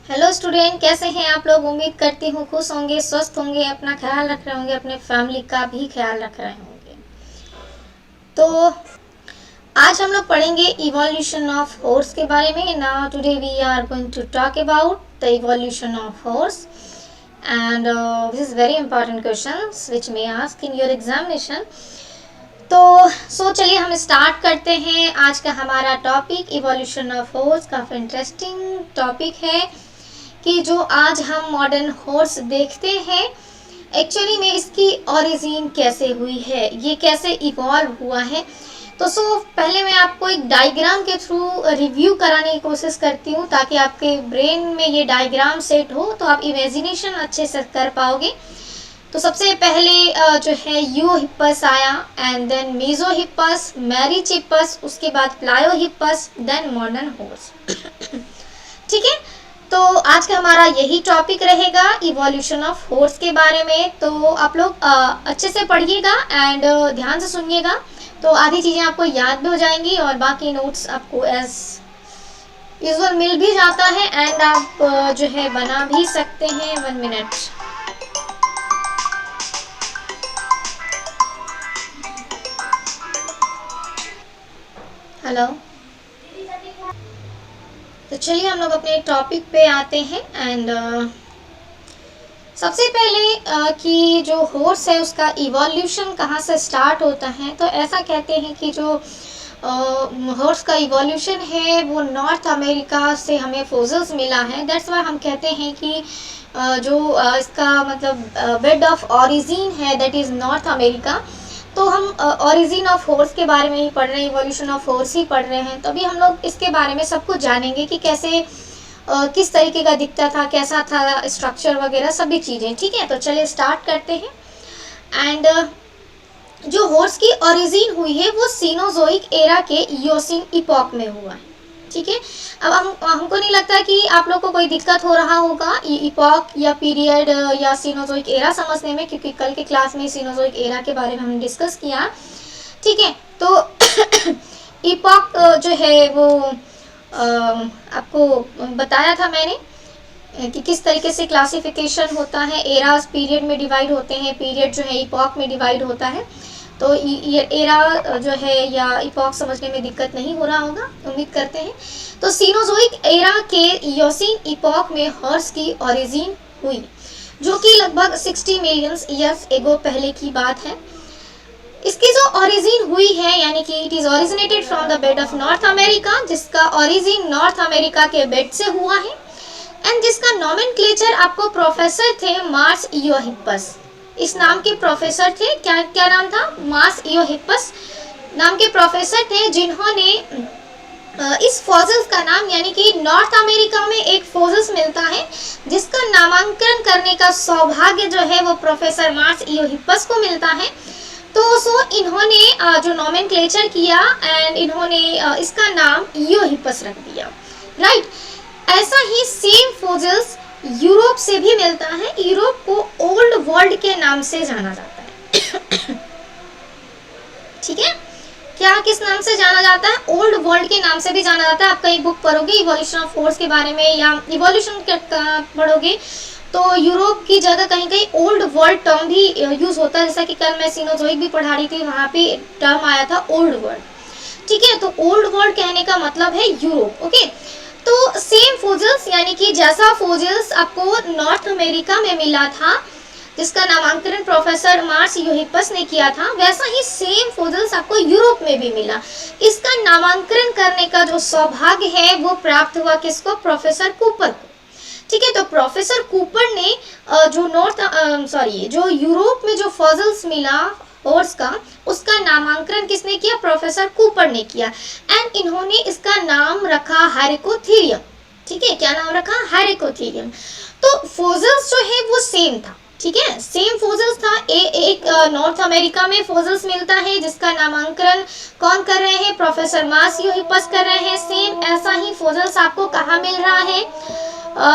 Hello student, कैसे हैं आप लोग। उम्मीद करती हूँ खुश होंगे, स्वस्थ होंगे, अपना ख्याल रख रहे होंगे, अपने फैमिली का भी ख्याल रख रहे होंगे। तो आज हम लोग पढ़ेंगे इवोल्यूशन ऑफ हॉर्स के बारे में। Now today we are going to talk about the evolution of horse and this is very important questions which may ask in your examination. तो चलिए हम स्टार्ट करते हैं। आज का हमारा टॉपिक इवोल्यूशन ऑफ हॉर्स काफ़ी इंटरेस्टिंग टॉपिक है कि जो आज हम मॉडर्न हॉर्स देखते हैं एक्चुअली में इसकी ओरिजिन कैसे हुई है, ये कैसे इवॉल्व हुआ है। तो पहले मैं आपको एक डायग्राम के थ्रू रिव्यू कराने की कोशिश करती हूँ ताकि आपके ब्रेन में ये डायग्राम सेट हो तो आप इमेजिनेशन अच्छे से कर पाओगे। तो सबसे पहले जो है यू हिप्पस आया एंड देन मीजो हिप्पस, मैरिच हिप्पस, उसके बाद प्लायो हिप्पस, देन मॉडर्न हॉर्स। ठीक है, तो आज का हमारा यही टॉपिक रहेगा इवोल्यूशन ऑफ हॉर्स के बारे में। तो आप लोग अच्छे से पढ़िएगा एंड ध्यान से सुनिएगा, तो आधी चीज़ें आपको याद भी हो जाएंगी और बाकी नोट्स आपको एज यूजुअल मिल भी जाता है एंड आप जो है बना भी सकते हैं। 1 मिनट। हेलो, तो चलिए हम लोग अपने टॉपिक पे आते हैं एंड सबसे पहले कि जो हॉर्स है उसका इवोल्यूशन कहाँ से स्टार्ट होता है। तो ऐसा कहते हैं कि जो हॉर्स का इवोल्यूशन है वो नॉर्थ अमेरिका से हमें फोसिल्स मिला है। दैट्स वाई हम कहते हैं कि इसका मतलब बेड ऑफ ओरिजिन है दैट इज़ नॉर्थ अमेरिका। तो हम ओरिजिन ऑफ हॉर्स के बारे में ही पढ़ रहे हैं, इवोल्यूशन ऑफ हॉर्स ही पढ़ रहे हैं। तो अभी हम लोग इसके बारे में सब कुछ जानेंगे कि कैसे किस तरीके का दिखता था, कैसा था स्ट्रक्चर वगैरह सभी चीज़ें। ठीक है, तो चलिए स्टार्ट करते हैं। एंड जो हॉर्स की ओरिजिन हुई है वो सीनोजोइक एरा के इयोसिन इपॉक में हुआ है। ठीक है, अब हमको नहीं लगता कि आप लोग को कोई दिक्कत हो रहा होगा इपॉक या पीरियड या सीनोजोइक एरा समझने में, क्योंकि कल के क्लास में सीनोजोइक एरा के बारे में हमने डिस्कस किया। ठीक है, तो इपॉक जो है वो आपको बताया था मैंने कि किस तरीके से क्लासिफिकेशन होता है। एरास पीरियड में डिवाइड होते हैं, पीरियड जो है इपॉक में डिवाइड होता है। तो ये एरा जो है या इपॉक समझने में दिक्कत नहीं हो रहा होगा, उम्मीद करते हैं। तो सीनोजोइक एरा के इयोसिन इपॉक में हॉर्स की ओरिजिन हुई, जो कि लगभग 60 मिलियन ईयर्स एगो पहले की बात है। इसकी जो ओरिजिन हुई है यानी कि it is originated from the bed of north America, जिसका ओरिजिन नॉर्थ अमेरिका के बेड से हुआ है एंड जिसका नोमेनक्लेचर आपको प्रोफेसर थे मार्स इयोहिप्पस, इस नाम के प्रोफेसर थे। क्या नाम था? मार्स इयोहिप्पस नाम के प्रोफेसर थे, जिन्होंने इस फॉसिल्स का नाम यानी कि नॉर्थ अमेरिका में एक फॉसिल्स मिलता है जिसका नामांकन करने का सौभाग्य जो है वो प्रोफेसर मार्स इयोहिप्पस को मिलता है। तो इन्होंने जो नोमेनक्लेचर किया एंड इन्होंने इसका नाम इयोहिप्पस रख दिया। राइट, ऐसा ही सेम फॉसिल्स यूरोप से भी मिलता है। यूरोप को ओल्ड वर्ल्ड के नाम से जाना जाता है। ठीक है, क्या किस नाम से जाना जाता है? ओल्ड वर्ल्ड के नाम से भी जाना जाता है। आप कहीं बुक पढ़ोगे इवोल्यूशन ऑफ हॉर्स के बारे में या इवोल्यूशन पढ़ोगे तो यूरोप की जगह कहीं कहीं ओल्ड वर्ल्ड टर्म भी यूज होता है। जैसा कि कल मैं सीनोजोइक भी पढ़ा रही थी, वहाँ पे टर्म आया था ओल्ड वर्ल्ड। ठीक है, तो ओल्ड वर्ल्ड कहने का मतलब है यूरोप। ओके, तो सेम फोसिल्स यानी कि जैसा फोसिल्स आपको नॉर्थ अमेरिका में मिला था जिसका नामांकन प्रोफेसर मार्स इयोहिप्पस ने किया था, वैसा ही सेम फोसिल्स आपको यूरोप में भी मिला। इसका नामांकन करने का जो सौभाग्य है वो प्राप्त हुआ किसको? प्रोफेसर कूपर को। ठीक है, तो प्रोफेसर कूपर ने जो यूरोप में जो फॉसिल्स मिला हॉर्स का, उसका नामांकन किसने किया? प्रोफेसर कूपर ने किया एंड इन्होंने इसका नाम रखा हाइरेकोथेरियम। ठीक है, क्या नाम रखा? हाइरेकोथेरियम। तो फॉसिल्स जो है वो सेम था। ठीक है, सेम फॉसिल्स था। एक नॉर्थ अमेरिका में फॉसिल्स मिलता है जिसका नामांकन कौन कर रहे हैं? प्रोफेसर मार्स इयोहिप्पस कर रहे हैं। सेम ऐसा ही फॉसिल्स आपको कहाँ मिल रहा है?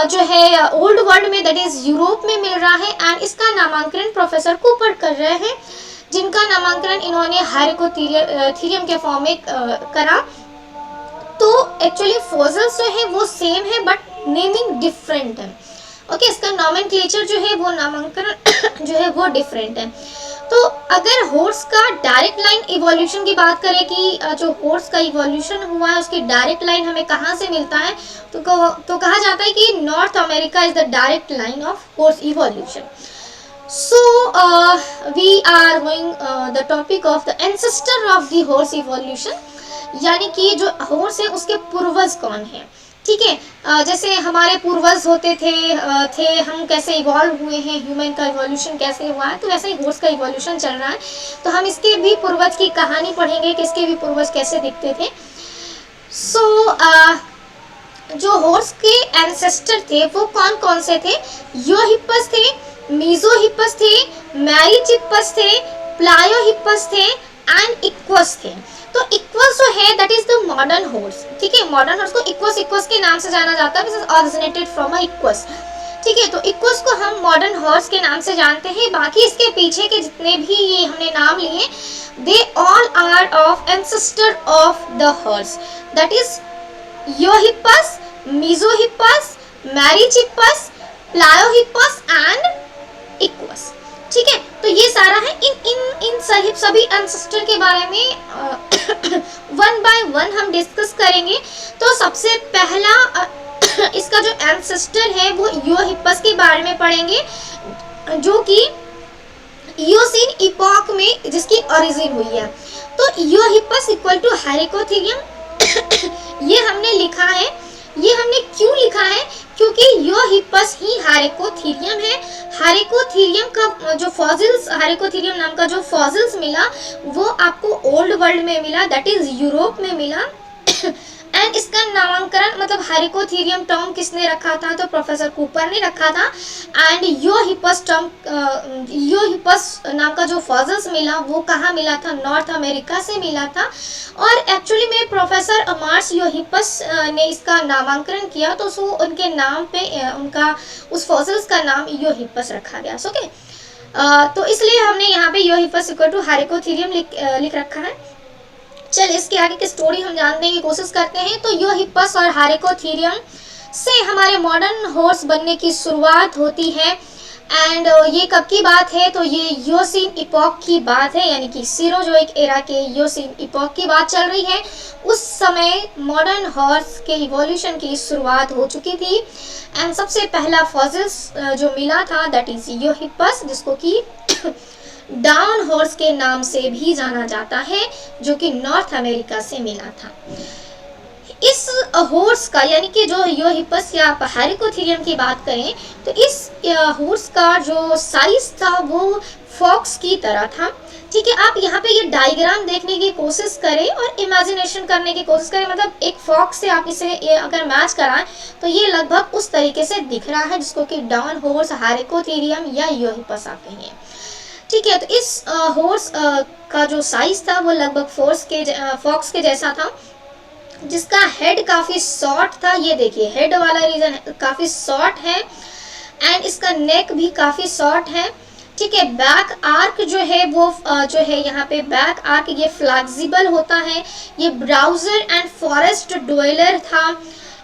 जो है ओल्ड वर्ल्ड में, दैट इज यूरोप में मिल रहा है एंड इसका नामांकन प्रोफेसर कूपर कर रहे हैं, जिनका नामांकन इन्होंने हाइरेकोथेरियम के फॉर्म में करा। तो एक्चुअली फॉसिल्स जो है वो सेम है बट नेमिंग डिफरेंट है। ओके, इसका नॉमेनक्लेचर जो है वो नामांकन जो है वो डिफरेंट है। तो अगर हॉर्स का डायरेक्ट लाइन इवोल्यूशन की बात करें कि जो हॉर्स का इवोल्यूशन हुआ है उसकी डायरेक्ट लाइन हमें कहाँ से मिलता है, तो कहा जाता है कि north America is the direct line of horse evolution. So we are going the topic of the ancestor of the horse evolution, यानी कि जो हॉर्स है उसके पूर्वज कौन है। ठीक है, जैसे हमारे पूर्वज होते थे हम कैसे इवॉल्व हुए हैं, ह्यूमन का इवोल्यूशन कैसे हुआ है, तो वैसे ही हॉर्स का इवोल्यूशन चल रहा है। तो हम इसके भी पूर्वज की कहानी पढ़ेंगे कि इसके भी पूर्वज कैसे दिखते थे। जो हॉर्स के एंसेस्टर थे वो कौन कौन से थे? यूरोहिपस थे, मीजोहिपस थे, मैरीचिपस थे, प्लायोहिपस थे एंड इक्वस थे। तो इक्वस जो है that is the modern horse. ठीक है, मॉडर्न हॉर्स को इक्वस के नाम से जाना जाता है, this is originated from a equals. ठीक है, तो इक्वस को हम मॉडर्न हॉर्स के नाम से जानते हैं। बाकी इसके पीछे के जितने भी ये हमने नाम लिए, they all are of ancestor of the horse, that is Eohippus, Mesohippus, Merychippus, Pliohippus and Equus. ठीक है, तो ये सारा है। इन सभी एंसेस्टर के बारे में वन बाय वन हम डिस्कस करेंगे। तो सबसे पहला इसका जो एंसेस्टर है वो यूरोहिपस के बारे में पढ़ेंगे, जो कि इयोसीन इपॉक में जिसकी ओरिजिन हुई है। तो यूरोहिपस इक्वल टू हैरिकोथेरियम ये हमने लिखा है। ये हमने क्यों लिखा है? क्योंकि यूरोहिपस ही हैरिकोथेरियम है। हैरिकोथेरियम का जो फॉसिल्स, हैरिकोथेरियम नाम का जो फॉसिल्स मिला वो आपको ओल्ड वर्ल्ड में मिला, दैट इज यूरोप में मिला। एंड इसका नामकरण मतलब हैरिकोथेरियम टर्म किसने रखा था? तो प्रोफेसर कूपर ने रखा था। एंड यूरोहिपस नाम का जो फॉसिल्स मिला वो कहाँ मिला था? नॉर्थ अमेरिका से मिला था। और एक्चुअली में प्रोफेसर अमार्स यूरोहिपस ने इसका नामांकन किया, तो सो उनके नाम पे उनका उस फॉसिल्स का नाम यूरोहिपस रखा गया। ओके, तो इसलिए हमने यहाँ पे यूरोहिपस इक्वल टू हैरिकोथेरियम लिख रखा है। चल इसके आगे की स्टोरी हम जानने की कोशिश करते हैं। तो यूरोहिपस और हैरिकोथेरियम से हमारे मॉडर्न हॉर्स बनने की शुरुआत होती है। एंड ये कब की बात है? तो ये इयोसीन इपॉक की बात है, यानी कि सीरोजोइक एरा के इयोसीन इपॉक की बात चल रही है। उस समय मॉडर्न हॉर्स के इवोल्यूशन की शुरुआत हो चुकी थी। एंड सबसे पहला फॉसिल्स जो मिला था दैट इज यूरोहिपस, जिसको कि डाउन हॉर्स के नाम से भी जाना जाता है, जो कि नॉर्थ अमेरिका से मिला था। इस हॉर्स का यानी कि जो यूरोहिपस या हैरिकोथेरियम की बात करें तो इस हॉर्स का जो साइज था वो फॉक्स की तरह था। ठीक है, आप यहाँ पे ये डायग्राम देखने की कोशिश करें और इमेजिनेशन करने की कोशिश करें, मतलब एक फॉक्स से आप इसे अगर मैच कराएं तो ये लगभग उस तरीके से दिख रहा है, जिसको कि डाउन हॉर्स, हैरिकोथेरियम या यूरोहिपस आप कहेंगे। ठीक है, तो इस हॉर्स का जो साइज था वो लगभग फॉक्स के जैसा था, जिसका हेड काफी शॉर्ट था। ये देखिए हेड वाला रीजन काफी शॉर्ट है एंड इसका नेक भी काफी शॉर्ट है। ठीक है, बैक आर्क जो है वो जो है यहाँ पे बैक आर्क ये फ्लेक्सिबल होता है। ये ब्राउजर एंड फॉरेस्ट ड्वेलर था।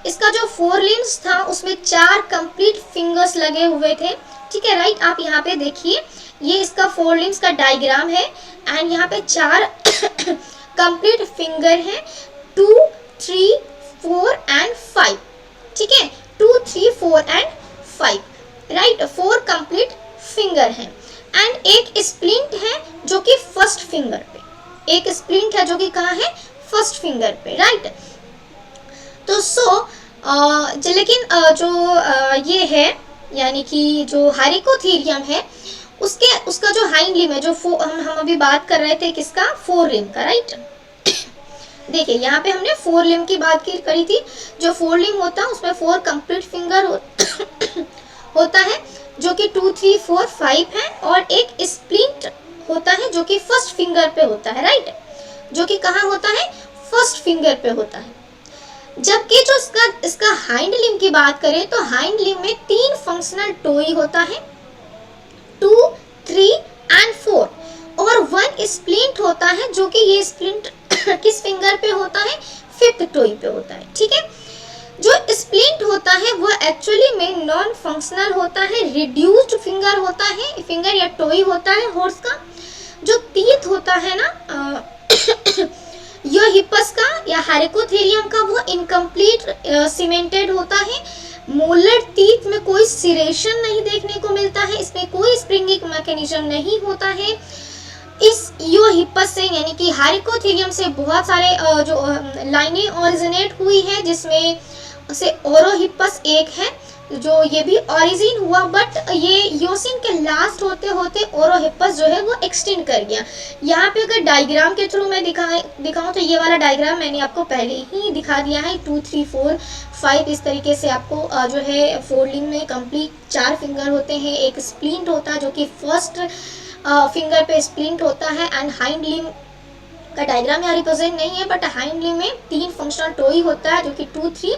इसका जो फोर लिम्स था उसमें 4 कंप्लीट फिंगर्स लगे हुए थे। ठीक है, राइट, आप यहाँ पे देखिए ये इसका फोर लिम्स का डायग्राम है एंड यहाँ पे 4 कंप्लीट फिंगर है, 2, 3, 4 एंड 5। ठीक है, 2, 3, 4 एंड 5, राइट, 4 कंप्लीट फिंगर है। एंड एक स्प्लिंट है जो कि फर्स्ट फिंगर पे, एक स्प्लिंट है जो कि कहाँ है? फर्स्ट फिंगर पे, राइट। तो लेकिन ये है यानी कि जो हैरिकोथेरियम है उसका जो हाइंड लिम है, जो हम अभी बात कर रहे थे किसका? फोर लिम का, राइट। देखिए यहाँ पे हमने फोर लिम की बात करी थी। जो फोर लिम होता है उसमें 4 कंप्लीट फिंगर होता है जो कि 2, 3, 4, 5 है, और एक स्प्लिंट होता है जो कि फर्स्ट फिंगर पे होता है, राइट, जो कि कहाँ होता है? फर्स्ट फिंगर पे होता है। जबकि जो इसका हाइंड लिम की बात करें तो हाइंड लिम में 3 फंक्शनल टोई होता है, 2, 3 एंड 4, और 1 स्प्लिंट होता है जो कि ये स्प्लिंट किस फिंगर पे होता है? 5th टोई पे होता है। ठीक है, जो स्प्लिंट होता है वो एक्चुअली में नॉन फंक्शनल होता है, रिड्यूस्ड फिंगर होता है, फिंगर या टोई होता है हॉर्स का। जो टीथ होता है ना यूरोहिपस का या हाइरेकोथेरियम का, वो इनकम्प्लीट सीमेंटेड होता है। मोलर टीथ में कोई सिरेशन नहीं देखने को मिलता है, इसमें कोई स्प्रिंगिंग मैकेनिज्म नहीं होता है। इस यूरोहिपस से यानी कि हाइरेकोथेरियम से बहुत सारे जो लाइनें ओरिजिनेट हुई है, जिसमें से ओरोहिपस एक है जो ये भी ओरिजिन हुआ, बट ये योसिन के लास्ट होते होते ओरोहिपस जो है वो एक्सटेंड कर गया। यहाँ पे अगर डायग्राम के थ्रू मैं दिखाऊं तो ये वाला डायग्राम मैंने आपको पहले ही दिखा दिया है। 2 3 4 5 इस तरीके से आपको जो है फोरलिंग में कंप्लीट 4 फिंगर होते हैं, एक स्प्लिंट होता है जो कि फर्स्ट फिंगर पे स्प्लिंट होता है, एंड हाइंड लिम का डायग्राम यहाँ रिप्रेजेंट नहीं है, बट हाइंड लिम में 3 फंक्शनल टोई होता है जो कि 2 3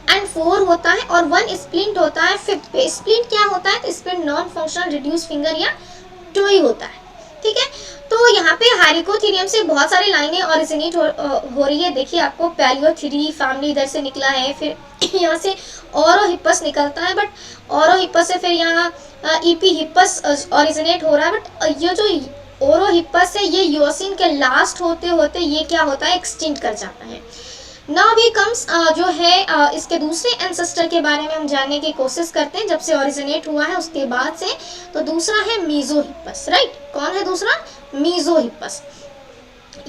एंड 4 होता है, और 1 स्प्लिंट होता है 5th पे। स्प्लिंट क्या होता है? तो splint non functional reduce finger या टोई होता है। ठीक है, तो यहाँ पे हाइरेकोथेरियम से बहुत सारी लाइनें ओरिजिनेट हो रही है। देखिए आपको पैलियोथेरी फैमिली इधर से निकला है, फिर यहाँ से ओरोहिपस निकलता है, बट ओरोहिपस से फिर यहाँ ईपीहिपस ओरिजिनेट हो रहा है, बट ये जो ओरोहिपस है ये योसिन के लास्ट होते होते ये क्या होता है? एक्सटिंक्ट कर जाता है। नाउ वी कम्स जो है इसके दूसरे एंसेस्टर के बारे में हम जानने की कोशिश करते हैं, जब से ओरिजिनेट हुआ है उसके बाद से। तो दूसरा है मीजोहिपस, राइट? कौन है दूसरा? मीजोहिपस।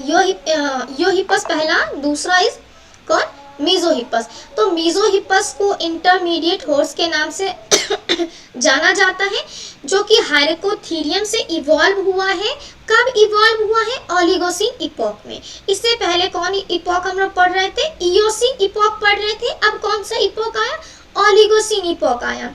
यूरोहिपस पहला, दूसरा इज कौन? मीजोहिपस। तो मीजोहिपस को इंटरमीडिएट हॉर्स के नाम से जाना जाता है, जो कि हाइरेकोथेरियम से इवॉल्व हुआ है। कब इवॉल्व हुआ है? ओलिगोसिन इपॉक में। इससे पहले कौन इपॉक हम लोग पढ़ रहे थे? इयोसिन इपॉक पढ़ रहे थे। अब कौन सा इपॉक आया? ओलिगोसिन इपॉक आया।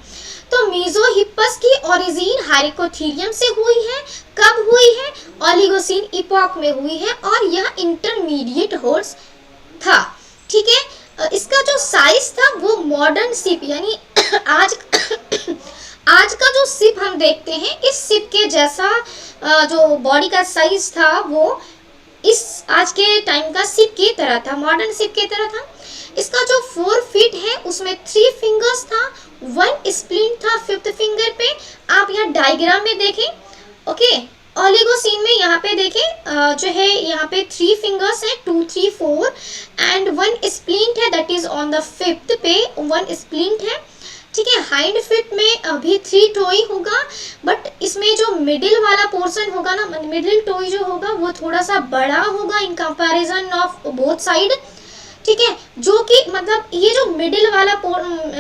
तो मीजोहिपस की ओरिजिन हाइरेकोथेरियम से हुई है। कब हुई है? ओलिगोसिन इपॉक में हुई है, और यह इंटरमीडिएट हॉर्स था। ठीक है, इसका जो साइज था वो मॉडर्न सिप यानी आज का जो सिप हम देखते हैं, इस सिप के जैसा जो बॉडी का साइज था वो इस आज के टाइम का सिप की तरह था, मॉडर्न सिप की तरह था। इसका जो 4 फीट है उसमें 3 फिंगर्स था, 1 स्प्लिंट था 5th फिंगर पे। आप यहाँ डायग्राम में देखें, ओके। ओलिगोसिन में यहाँ पे देखें जो है यहाँ पे 3 फिंगर्स हैं, 2 3 4, एंड 1 स्प्लिंट है, that is on the 5th पे 1 स्प्लिंट है। ठीक है, हाइंड फिट में अभी 3 टोई होगा, बट इसमें जो मिडिल वाला पोर्शन होगा ना, मिडिल टोई जो होगा वो थोड़ा सा बड़ा होगा in comparison of both side. ठीक है, जो कि मतलब ये जो मिडिल वाला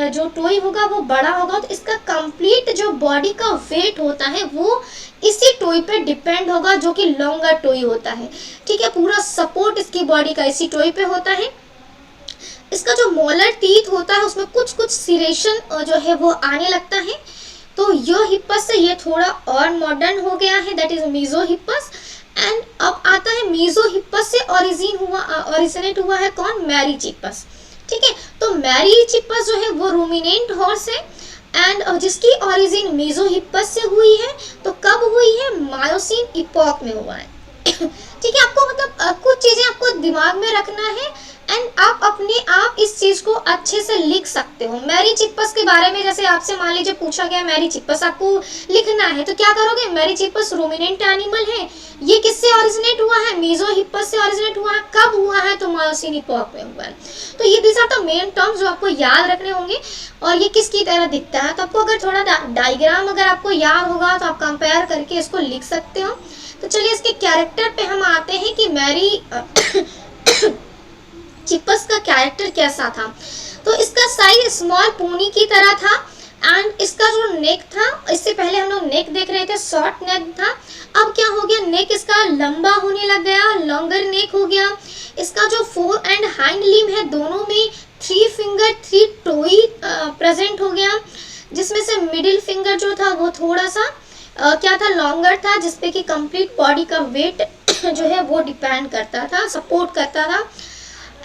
जो टोई होगा वो बड़ा होगा, तो इसका कंप्लीट जो बॉडी का वेट होता है वो इसी टोई पे डिपेंड होगा, जो कि लॉन्गर टोई होता है। ठीक है, पूरा सपोर्ट इसकी बॉडी का इसी टोई पे होता है। इसका जो मोलर टीथ होता है उसमें कुछ कुछ सिरेशन जो है वो आने लगता है। तो यूरोहिपस से ये थोड़ा और मॉडर्न हो गया है, दैट इज मीजोहिपस। एंड अब आता है मीजोहिपस से ओरिजिनेट हुआ है कौन? मैरीचिपस। ठीक है, तो मैरीचिपस जो है वो रूमिनेंट हॉर्स है, एंड जिसकी ओरिजिन मीजोहिपस से हुई है। तो कब हुई है? मायोसिन इपॉक में हुआ है। ठीक है, आपको मतलब कुछ चीजें आपको दिमाग में रखना है, एंड आप अपने आप इस चीज को अच्छे से लिख सकते हो। मैरीचिपस के बारे में जैसे आपसे मान लीजिए पूछा गया मैरीचिपस आपको लिखना है, तो क्या करोगे? मैरीचिपस रूमिनेंट एनिमल है, ये किससे ओरिजिनेट हुआ है? मीजोहिपस से ओरिजिनेट हुआ है। कब हुआ है? तो मायोसिन इपॉक में हुआ है। तो ये these are the main terms जो आपको याद रखने होंगे, और ये किसकी तरह दिखता है। तो आपको अगर थोड़ा डायग्राम अगर आपको याद होगा तो आप कंपेयर करके इसको लिख सकते हो। तो चलिए इसके कैरेक्टर पे हम आते हैं कि मैरीचिपस का कैरेक्टर कैसा था। तो इसका साइज स्मॉल पोनी की तरह था, एंड इसका जो नेक था, इससे पहले हम लोग नेक देख रहे थे, शॉर्ट नेक था। अब क्या हो गया? नेक इसका लंबा होने लग गया, लॉन्गर नेक हो गया। इसका जो 4 एंड हाइंड लिम है दोनों में 3 फिंगर 3 टोई प्रेजेंट हो गया, जिसमें से मिडिल फिंगर जो था वो थोड़ा सा क्या था? लॉन्गर था, जिसपे कि कंप्लीट बॉडी का वेट जो है वो डिपेंड करता था, सपोर्ट करता था।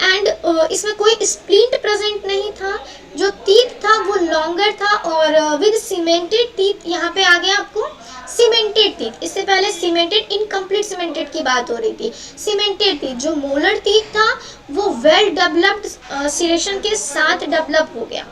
एंड इसमें कोई स्प्लिंट प्रेजेंट नहीं था। जो टीथ था वो लॉन्गर था, और विद सीमेंटेड टीथ यहाँ पे आ गया आपको सीमेंटेड टीथ, इससे पहले सीमेंटेड इनकम्प्लीट सीमेंटेड की बात हो रही थी। सीमेंटेड टीथ, जो मोलर टीथ था वो वेल डेवलप्ड सिरेशन के साथ डेवलप हो गया।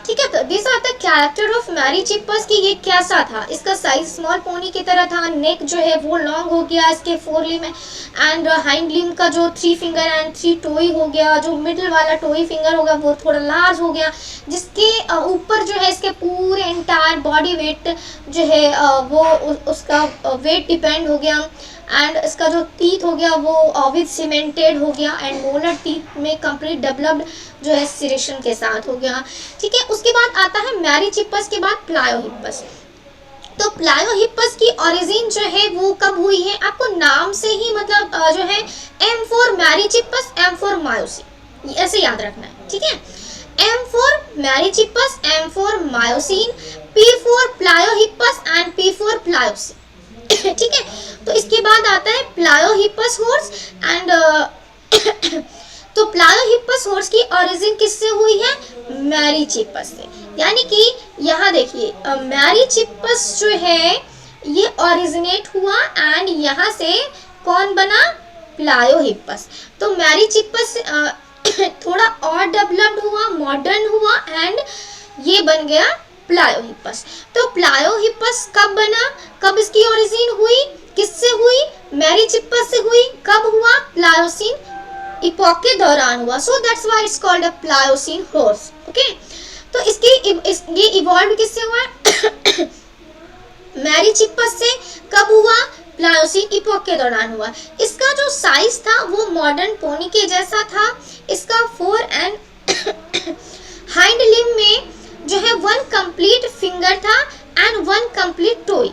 ठीक है, तो this are the character of Merychippus की ये कैसा था। इसका साइज स्मॉल पोनी की तरह था, नेक जो है वो लॉन्ग हो गया इसके 4 लिम्ब एंड हाइंड लिम्ब का जो 3 फिंगर एंड 3 टोई हो गया, जो मिडिल वाला टोई फिंगर होगा वो थोड़ा लार्ज हो गया, जिसके ऊपर जो है इसके पूरे एंटायर बॉडी वेट जो है वो उसका वेट डिपेंड हो गया। एंड इसका जो टीथ हो गया वो विद सीमेंटेड हो गया एंड मोलर टीथ में कंप्लीट डेवलप्ड जो है सिरेशन के साथ हो गया। ठीक है, उसके बाद आता है मैरीचिप्पस के बाद प्लायोहिप्पस। तो प्लायोहिप्पस की ओरिजिन जो है वो कब हुई है, आपको नाम से ही मतलब जो है M for Merychippus, M for Miocene, ऐसे याद रखना है। ठीक है, M for Merychippus, M for Miocene, P for Pliohippus and P for Pliocene. ठीक है, तो इसके बाद आता है प्लायोहिप्पस हॉर्स एंड तो प्लायोहिप्पस हॉर्स की ओरिजिन किससे हुई है, मैरीचिप्पस से। यानी कि यहाँ देखिए मैरीचिप्पस जो है ये ओरिजिनेट हुआ एंड यहाँ से कौन बना, प्लायोहिप्पस। तो मैरीचिप्पस थोड़ा और डेवलप्ड हुआ, मॉडर्न हुआ एंड ये बन गया प्लायोहिप्पस। तो प्लायोहिप्पस कब बना, कब इसकी ओरिजिन हुई, किससे हुई, मैरीचिप्पस से हुई, कब हुआ, प्लायोसिन इपॉक के दौरान हुआ। So that's why it's called a Pliocene horse. Okay, तो ये इवॉल्व किससे हुआ मैरीचिप्पस से, कब हुआ, प्लायोसिन इपॉक के दौरान हुआ। इसका जो साइज था वो मॉडर्न पोनी के जैसा था। इसका 4 एंड हाइंड लिम्ब में जो है 1 कंप्लीट फिंगर था एंड 1 कंप्लीट टोई,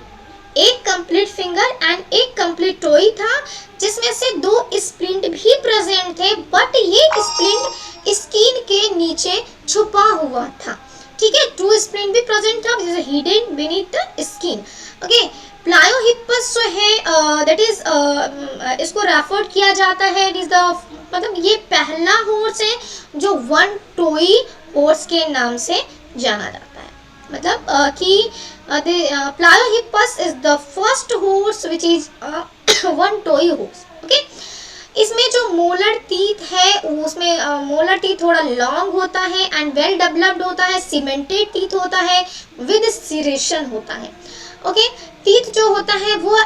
एक कंप्लीट फिंगर एंड एक कंप्लीट टोई था, जिसमें से 2 स्प्लिंट भी प्रेजेंट थे, बट ये स्प्लिंट स्किन के नीचे छुपा हुआ था। ठीक है, 2 स्प्लिंट भी प्रेजेंट था, this is hidden beneath the skin. Okay, Pliohippus जो है दैट इज इसको रेफर किया जाता है, इट इज द मतलब ये पहला हॉर्स है जो 1 टोई हॉर्स के नाम से जाना जाता है। मतलब कि Pliohippus is the first horse which is 1 toed horse. Okay, इसमें जो मोलर टीथ है उसमें मोलर टीथ थोड़ा लॉन्ग होता है एंड वेल डेवलप्ड होता है, सीमेंटेड टीथ होता है, विद सिरेशन होता है। ओके, टीथ जो होता है वो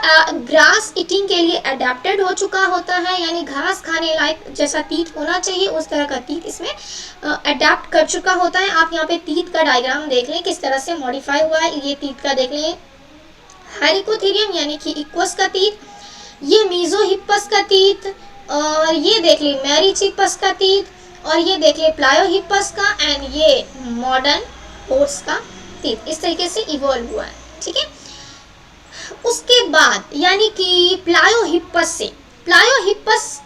ग्रास ईटिंग के लिए अडेप्टेड हो चुका होता है, यानी घास खाने लायक जैसा टीथ होना चाहिए उस तरह का टीथ इसमें अडेप्ट कर चुका होता है। आप यहाँ पे टीथ का डायग्राम देख लें किस तरह से मॉडिफाई हुआ है। ये टीथ का देख लें हाइरिकोथेरियम यानी कि इक्वस का टीथ, ये मीजोहिप्पस का टीथ, और ये देख लें मैरीचिप्पस का टीथ, और ये देख लें प्लायोहिप्पस का एंड ये मॉडर्न हॉर्स का टीथ। इस तरीके से इवॉल्व हुआ है। ठीक है, उसके बाद यानी कि प्लायोहिप्पस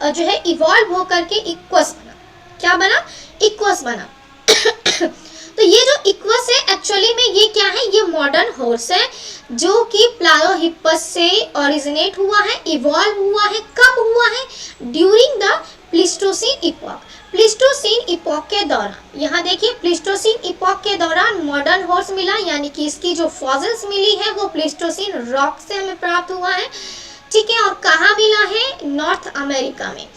जो है इवॉल्व होकर के इक्वस बना। क्या बना, इक्वस बना। तो ये जो इक्वस है एक्चुअली में ये क्या है, ये मॉडर्न हॉर्स है जो कि प्लायोहिप्पस से ओरिजिनेट हुआ है, इवॉल्व हुआ है। कब हुआ है, during the Pleistocene epoch, Pleistocene epoch के दौरान। यहाँ देखिए प्लीस्टोसीन इपॉक के दौरान मॉडर्न हॉर्स मिला, यानी कि इसकी जो फॉसिल्स मिली है वो प्लीस्टोसीन रॉक से हमें प्राप्त हुआ है। ठीक है, और कहाँ मिला है, नॉर्थ अमेरिका में।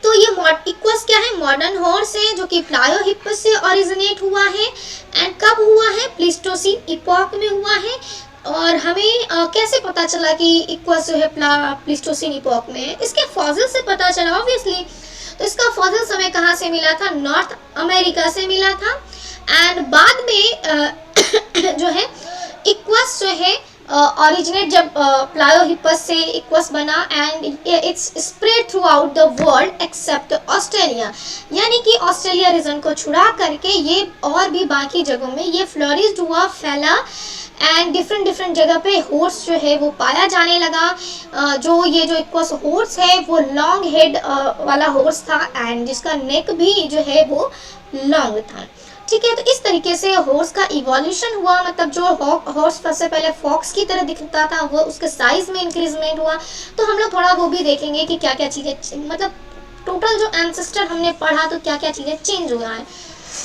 तो ये इक्वस क्या है, मॉडर्न हॉर्स है जो कि प्लायोहिप्पस से ओरिजिनेट हुआ है एंड कब हुआ है, प्लीस्टोसीन इपॉक में हुआ है। और हमें कैसे पता चला कि इक्वस जो है प्लीस्टोसीन इपॉक में है, इसके फॉसिल से पता चला ऑब्वियसली। तो इसका फॉसिल हमें कहाँ से मिला था, नॉर्थ अमेरिका से मिला था। एंड बाद में जो है इक्वस जो है ओरिजिनेट जब प्लायोहिप्पस से इक्वस बना and it's spread through out the world accept Australia, यानी कि ऑस्ट्रेलिया रीजन को छुड़ा करके ये और भी बाकी जगहों में ये फ्लोरिश्ड हुआ, फैला एंड डिफरेंट जगह पे हॉर्स जो है वो पाया जाने लगा। जो ये जो इक्वस हॉर्स है वो लॉन्ग हेड वाला हॉर्स था एंड जिसका नेक भी जो है वो लॉन्ग था। ठीक है, तो इस तरीके से हॉर्स का इवोल्यूशन हुआ। मतलब जो हॉर्स सबसे पहले फॉक्स की तरह दिखता था वो उसके साइज में इंक्रीजमेंट हुआ। तो हम लोग थोड़ा वो भी देखेंगे कि क्या क्या चीज़ें, मतलब टोटल जो एंसेस्टर हमने पढ़ा तो क्या क्या चीज़ें चेंज हुआ है।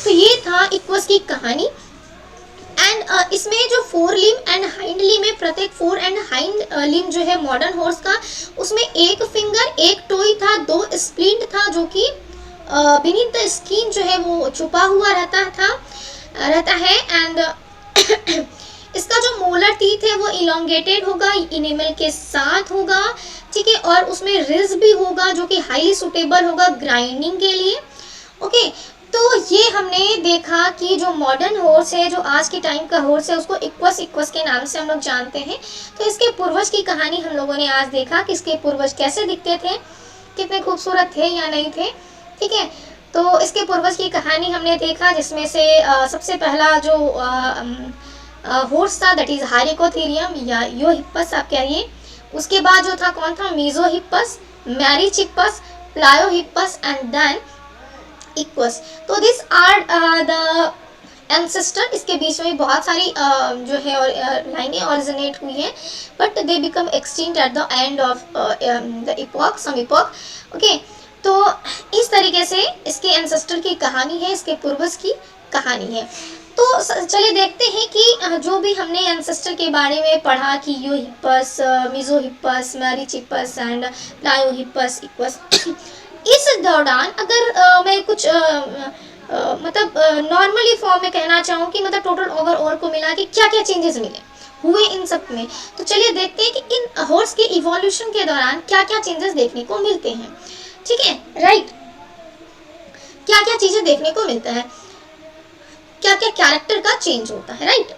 तो ये था इक्वस की कहानी। एंड एंड इसमें जो फोर लिम एंड हाइंड लिम है, प्रत्येक फोर एंड हाइंड लिम जो है मॉडर्न हॉर्स का, उसमें एक फिंगर, एक टोई था, दो स्प्लिंट था जो कि बीनीथ द स्किन जो है वो छुपा हुआ रहता है। एंड इसका जो मोलर टीथ है वो इलोंगेटेड होगा, इनेमल के साथ होगा, ठीक है, और उसमें रिज भी होगा जो कि हाईली सुटेबल होगा ग्राइंडिंग के लिए। ओके, तो ये हमने देखा कि जो मॉडर्न हॉर्स है, जो आज के टाइम का हॉर्स है, उसको इक्वस के नाम से हम लोग जानते हैं। तो इसके पूर्वज की कहानी हम लोगों ने आज देखा कि इसके पूर्वज कैसे दिखते थे, कितने खूबसूरत थे या नहीं थे, ठीक है। तो इसके पूर्वज की कहानी हमने देखा, जिसमें से सबसे पहला जो हॉर्स था दैट इज हाइरेकोथेरियम या योहिप्पस आप कहिए। उसके बाद जो था कौन था, मीजोहिप्पस, मैरीचिप्पस, प्लायोहिप्पस एंड देन इक्वस। तो दिस आर द एंसेस्टर। इसके बीच में बहुत सारी जो है लाइनें ऑरिजिनेट हुई हैं, but they become extinct at the end of the epoch, some epoch. Okay, तो इस तरीके से इसके एंसेस्टर की कहानी है, इसके पूर्वज की कहानी है। तो चलिए देखते हैं कि जो भी हमने एंसेस्टर के बारे में पढ़ा कि योहिप्पस, मीजोहिप्पस, मैरीचिप्पस एंड प्लायोहिप्पस, इक्वस, इस दौरान अगर मैं कुछ मतलब नॉर्मली फॉर्म में कहना चाहूँ कि मतलब टोटल ओवरऑल को मिला के क्या क्या चेंजेस मिले हुए इन सब में, तो चलिए देखते हैं कि इन हॉर्स के इवोल्यूशन के दौरान क्या क्या चेंजेस देखने को मिलते हैं, ठीक है, राइट। क्या क्या चीजें देखने को मिलता है, क्या क्या कैरेक्टर का चेंज होता है, राइट।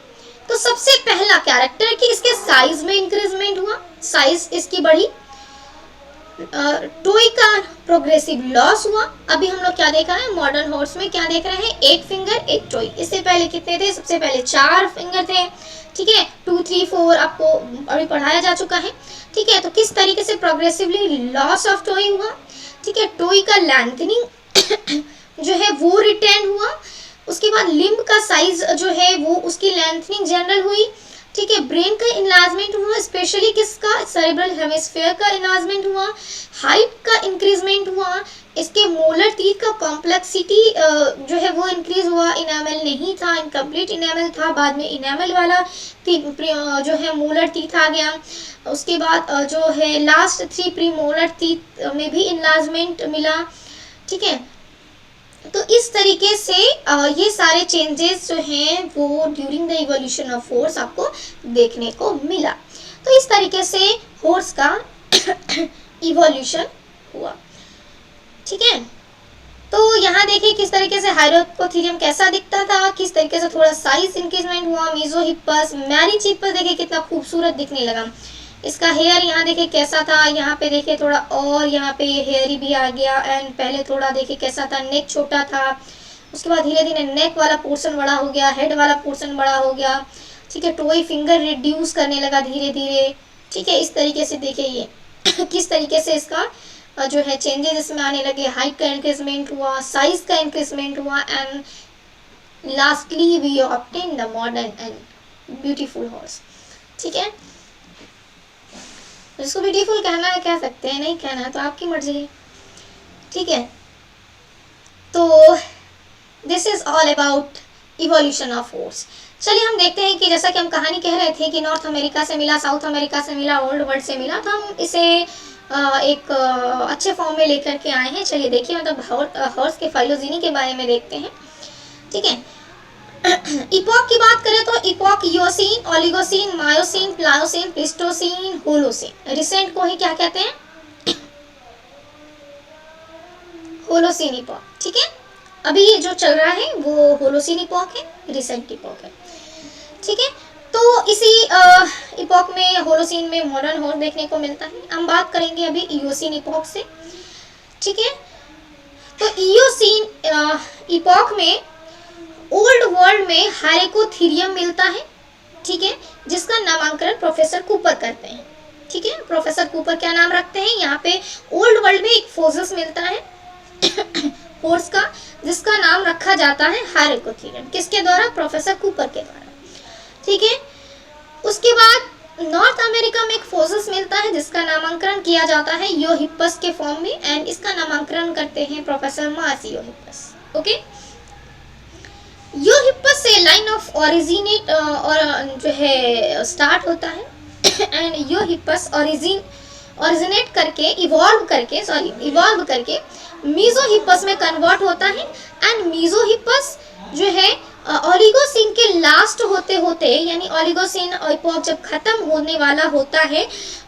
तो सबसे पहला कैरेक्टर कि इसके साइज में इंक्रीजमेंट हुआ, साइज इसकी बढ़ी, टोई का प्रोग्रेसिव लॉस हुआ। अभी हम लोग क्या देख रहे हैं मॉडर्न हॉर्स में, क्या देख रहे हैं, एक फिंगर एक टोई। इससे पहले कितने थे, सबसे पहले 4 फिंगर थे, ठीक है, 2, 3, 4 आपको अभी पढ़ाया जा चुका है, ठीक है। तो किस तरीके से प्रोग्रेसिवली लॉस ऑफ टोई हुआ, ठीक है, टोई का लेंथनिंग जो है वो रिटेन हुआ। उसके बाद लिम्ब का साइज जो है वो उसकी लेंथनिंग जनरल हुई, ठीक है। ब्रेन का इनलार्जमेंट हुआ, स्पेशली किसका, सेरेब्रल हेमिस्फीयर का इनलार्जमेंट हुआ। हाइट का इंक्रीजमेंट हुआ। इसके मोलर टीथ का कॉम्प्लेक्सिटी जो है वो इंक्रीज हुआ। इनेमल नहीं था, इनकम्प्लीट इनेमल था, बाद में इनेमल वाला जो है मोलर टीथ आ गया। उसके बाद जो है लास्ट 3 प्री मोलर टीथ में भी इनलार्जमेंट मिला, ठीक है। तो इस तरीके से ये सारे चेंजेस जो हैं वो during the evolution of horse आपको देखने को मिला। तो इस तरीके से हॉर्स का इवोल्यूशन हुआ, ठीक है। तो यहाँ देखिए किस तरीके से हाइरेकोथेरियम कैसा दिखता था, किस तरीके से थोड़ा साइज इंक्रीजमेंट हुआ। मीजोहिप्पस, मैरीचिप्पस देखिए कितना खूबसूरत दिखने लगा। इसका हेयर यहाँ देखिए कैसा था, यहाँ पे देखिए थोड़ा और यहाँ पे हेयरी भी आ गया। एंड पहले थोड़ा देखिए कैसा था, नेक छोटा था, उसके बाद धीरे धीरे नेक वाला पोर्शन बड़ा हो गया, हेड वाला पोर्शन बड़ा हो गया, ठीक है। टोई फिंगर रिड्यूस करने लगा धीरे धीरे, ठीक है। इस तरीके से देखिए ये किस तरीके से इसका जो है चेंजेस इसमें आने लगे। हाइट का इंक्रीजमेंट हुआ, साइज का इंक्रीजमेंट हुआ, and lastly we obtain the modern and beautiful horse, ठीक है। जिसको ब्यूटीफुल कहना है कह सकते हैं, नहीं कहना है तो आपकी मर्जी है, ठीक है। तो this is all about evolution of horse. चलिए हम देखते हैं कि जैसा कि हम कहानी कह रहे थे कि नॉर्थ अमेरिका से मिला, साउथ अमेरिका से मिला, ओल्ड वर्ल्ड से मिला, तो हम इसे एक अच्छे फॉर्म में लेकर के आए हैं। चलिए देखिए मतलब हॉर्स के फाइलोजेनी के बारे में देखते हैं, ठीक है। इपॉक की बात करें तो epoch Eocene, Oligocene, Miocene, Pliocene, Pleistocene, Holocene. Recent को ही क्या कहते हैं, होलोसीन इपॉक, ठीक है। अभी ये जो चल रहा है वो होलोसीन इपॉक है, रिसेंट इपॉक है, ठीक है। तो इसी इपॉक में, होलोसीन में मॉडर्न हॉर्स देखने को मिलता है। हम बात करेंगे अभी इयोसीन इपॉक से, ठीक है। तो इयोसीन इपॉक में ओल्ड वर्ल्ड में हाइरेकोथेरियम मिलता है, ठीक है, जिसका नामांकन प्रोफेसर कूपर करते हैं, ठीक है। प्रोफेसर कूपर क्या नाम रखते हैं, यहाँ पे ओल्ड वर्ल्ड में एक फोसिल्स मिलता है हॉर्स का, जिसका नाम रखा जाता है हाइरेकोथेरियम। किसके द्वारा, प्रोफेसर कूपर के द्वारा, ठीक है। उसके बाद नॉर्थ अमेरिका में एक फोसिल्स मिलता है जिसका नामांकन किया जाता है योहिप्पस के फॉर्म में, एंड इसका नामांकन करते हैं प्रोफेसर मार्स योहिप्पस, ओके। योहिप्पस से लाइन ऑफ ओरिजिनेट और जो है स्टार्ट होता है एंड यूरोहिपस ओरिजिनेट करके इवॉल्व करके मीजोहिपस में कन्वर्ट होता है एंड मीजोहिपस जो है ओलिगोसिन के लास्ट होते होते, यानी ओलिगोसिन इपॉक जब खत्म होने वाला होता है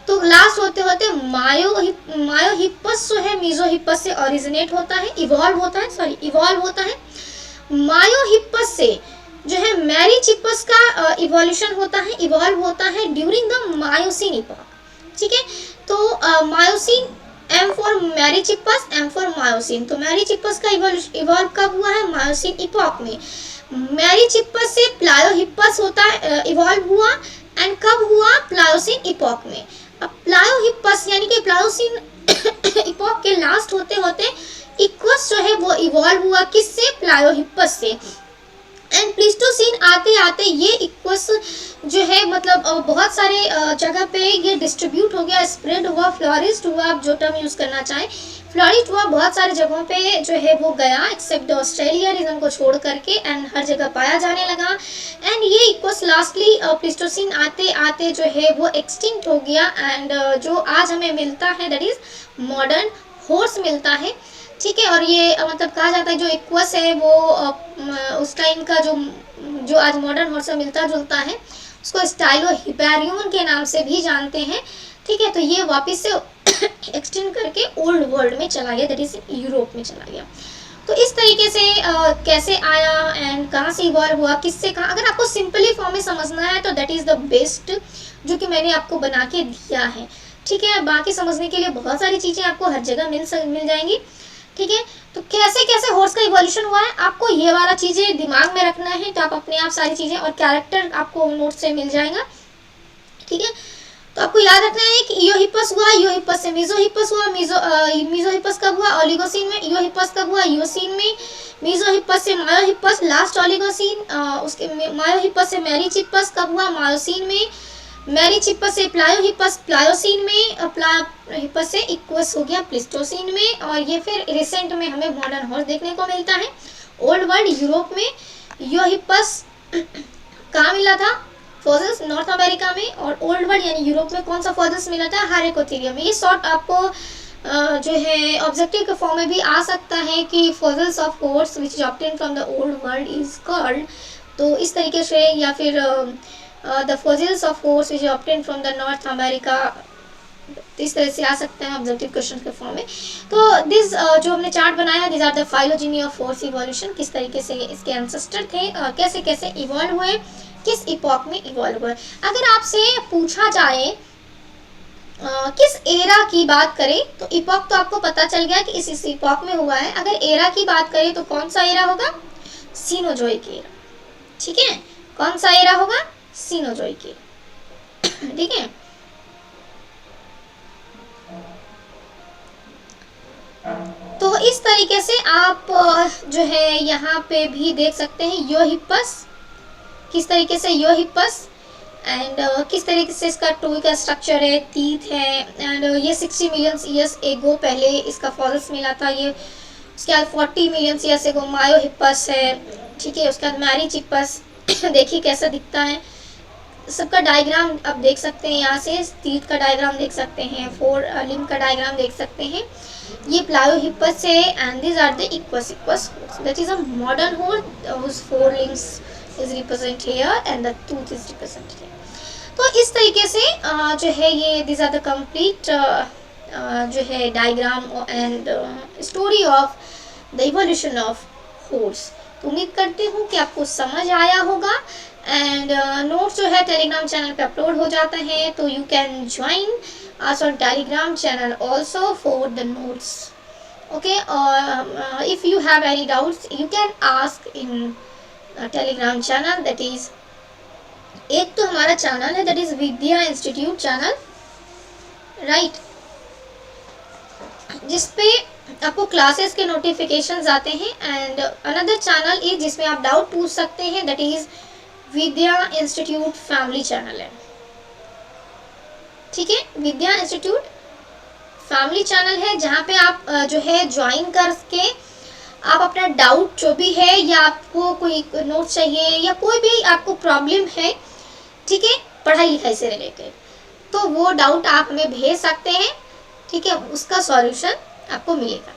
तो लास्ट होते होते मायोहिपस जो है मीजोहिपस से ओरिजिनेट होता है, इवॉल्व होता है। मायोहिपस से जो है मैरीचिपस का इवोल्यूशन इवॉल्व होता है ड्यूरिंग द मायोसिन इपॉक। ठीक है, तो Miocene M for Merychippus, M for Miocene, तो मैरीचिपस का इवॉल्व कब हुआ है? मायोसिन इपॉक में। मैरीचिपस से प्लायोहिपस होता है इवॉल्व हुआ एंड कब हुआ? प्लायोसिन इपॉक में। अब प्लायोहिपस यानी कि प्लायोसिन इपॉक के लास्ट होते होते इक्वस जो है वो इवॉल्व हुआ किससे? प्लायोहिपस से। एंड प्लीस्टोसीन आते आते ये इक्वस जो है मतलब बहुत सारे जगह पे ये डिस्ट्रीब्यूट हो गया, स्प्रेड हुआ, फ्लोरिस्ट हुआ, आप जो टर्म यूज करना चाहें, फ्लोरिस्ट हुआ, बहुत सारे जगहों पे जो है वो गया एक्सेप्ट ऑस्ट्रेलिया रीजन को छोड़ करके, एंड हर जगह पाया जाने लगा। एंड ये इक्वस लास्टली प्लीस्टोसीन आते आते जो है वो एक्सटिंक्ट हो गया एंड जो आज हमें मिलता है दैट इज मॉडर्न हॉर्स मिलता है। ठीक है, और ये मतलब कहा जाता है जो इक्वस है वो उस टाइम का जो आज मॉडर्न हॉर्स से मिलता जुलता है उसको स्टाइलोहिपेरियन के नाम से भी जानते हैं। ठीक है, तो ये वापस से एक्सटेंड करके ओल्ड वर्ल्ड में चला गया, दैट इज यूरोप में चला गया। तो इस तरीके से कैसे आया एंड कहाँ से इवॉल्व हुआ, किससे कहाँ, अगर आपको सिंपली फॉर्म में समझना है तो दैट इज द बेस्ट जो कि मैंने आपको बना के दिया है। ठीक है, बाकी समझने के लिए बहुत सारी चीज़ें आपको हर जगह मिल जाएंगी। ठीक है, तो कैसे कैसे हॉर्स का इवोल्यूशन हुआ है आपको ये वाला चीज़ें दिमाग में रखना है, तो आप अपने आप सारी चीज़ें और कैरेक्टर आपको नोट से मिल जाएगा। ठीक है, तो आपको याद रखना है कि ईओहिपस हुआ, ईओहिपस से मीजोहिपस हुआ, मीजोहिपस कब हुआ? ओलिगोसिन में। ईओहिपस कब हुआ? ईओसिन में। मीजोहिपस से मायोहिपस, लास्ट ओलिगोसिन। उसके मायोहिपस से मैरीचिपस कब हुआ? मायोसिन में। मैरीचिपस से प्लायोहिपस, प्लायोसिन में। प्लायोहिपस से इक्वस हो गया प्लीस्टोसिन में, और ये फिर रिसेंट में हमें मॉडर्न हॉर्स देखने को मिलता है। ओल्ड वर्ल्ड यूरोप में ईओहिपस कहाँ मिला था? फॉसिल्स नॉर्थ अमेरिका में। और ओल्ड वर्ल्ड यानी यूरोप में कौन सा फॉसिल्स मिला था? हारेकोथेरियम में। ये शॉर्ट आपको जो है ऑब्जेक्टिव के फॉर्म में भी आ सकता है कि fossils of horse which is obtained from the old world is called, तो इस तरीके से, या फिर the fossils of horse which is obtained from the north America, इस तरह से आ सकता है ऑब्जेक्टिव क्वेश्चन के फॉर्म में। तो दिस जो हमने चार्ट बनाया, this are the phylogeny of horse evolution, किस तरीके से इसके एंसेस्टर थे और कैसे कैसे इवॉल्व हुए, किस इपॉक में इवॉल्व हुए। अगर आपसे पूछा जाए किस एरा की बात करें, तो इपॉक तो आपको पता चल गया कि इस इपॉक में हुआ है। अगर एरा की बात करें तो कौन सा एरा होगा? Cenozoic era. ठीक है, कौन सा एरा होगा? Cenozoic era. ठीक है, तो इस तरीके से आप जो है यहाँ पे भी देख सकते हैं ईओहिपस, किस तरीके से ईओहिपस, एंड किस तरीके से इसका टोई का स्ट्रक्चर है, टीथ है, एंड ये 60 मिलियन ईयर्स एगो पहले इसका फॉसिल्स मिला था। ये उसके बाद 40 मिलियन ईयर्स एगो मायोहिपस है। ठीक है, उसके बाद मैरीचिपस देखिए कैसा दिखता है, सबका डायग्राम आप देख सकते हैं, यहाँ से टीथ का डायग्राम देख सकते हैं, 4 लिंब का डायग्राम देख सकते हैं। ये प्लायोहिपस है and this are the Equus horse, that is a modern horse whose 4 limbs is represent here and the tooth is represented here। तो इस तरीके से जो है ये दिस आर द कंप्लीट जो है diagram and story of the evolution of horse. तो उम्मीद करती हूँ कि आपको समझ आया होगा, एंड नोट्स जो है टेलीग्राम चैनल पे अपलोड हो जाता है, तो you can join us on telegram channel also for the notes, okay? Or if you have any doubts you can ask in telegram channel, that is एक तो हमारा चैनल है that is Vidya institute channel, right, जिसपे आपको classes के notifications आते हैं, and another channel is जिसमें आप डाउट पूछ सकते हैं, that is Vidya institute family channel है। ठीक है, विद्या इंस्टीट्यूट फैमिली चैनल है जहाँ पे आप जो है ज्वाइन करके आप अपना डाउट जो भी है, या आपको कोई नोट चाहिए, या कोई भी आपको प्रॉब्लम है, ठीक है, पढ़ाई लिखाई से रिलेटेड, तो वो डाउट आप हमें भेज सकते हैं, ठीक है, उसका सॉल्यूशन आपको मिलेगा।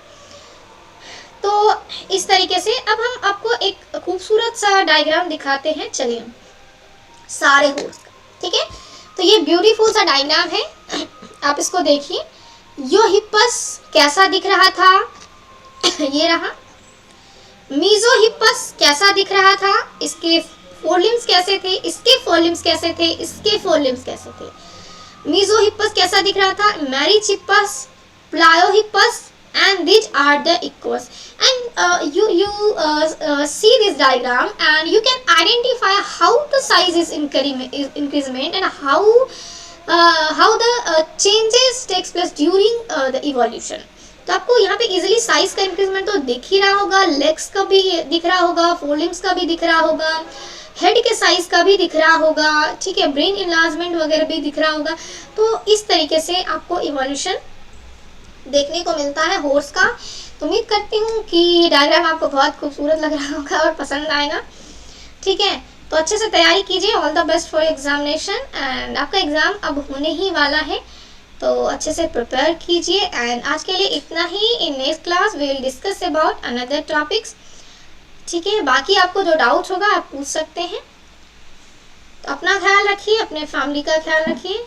तो इस तरीके से अब हम आपको एक खूबसूरत सा डायग्राम दिखाते हैं, चलिए, सारे होल्स का, ठीक है। तो ये ब्यूटीफुल सा डायग्राम है, आप इसको देखिए। यो हिप्पस कैसा दिख रहा था, ये रहा। मीजो हिप्पस कैसा दिख रहा था, इसके फोर लिम्स कैसे थे, इसके फोर लिम्स कैसे थे, इसके फोर लिम्स कैसे थे। मीजो हिप्पस कैसा दिख रहा था, marriage हिप्पस, प्लायो हिप्पस, and these are the equals, and you see this diagram and you can identify how the size is increment and how the changes takes place during the evolution। तो आपको यहाँ पे इजीली साइज का increment तो दिख ही रहा होगा, legs का भी दिख रहा होगा, फोर लिम्स का भी दिख रहा होगा, हेड के साइज का भी दिख रहा होगा, ठीक है, ब्रेन इनलार्जमेंट वगैरह भी दिख रहा होगा। तो इस तरीके से आपको इवोल्यूशन देखने को मिलता है हॉर्स का। तो उम्मीद करती हूँ कि डायग्राम आपको बहुत खूबसूरत लग रहा होगा और पसंद आएगा, ठीक है। तो अच्छे से तैयारी कीजिए, all the best for examination, and आपका एग्ज़ाम अब होने ही वाला है, तो अच्छे से प्रिपेयर कीजिए। एंड आज के लिए इतना ही। In next class we will discuss about another topics, ठीक है। बाकी आपको जो डाउट होगा आप पूछ सकते हैं। तो अपना ख्याल रखिए, अपने फैमिली का ख्याल रखिए।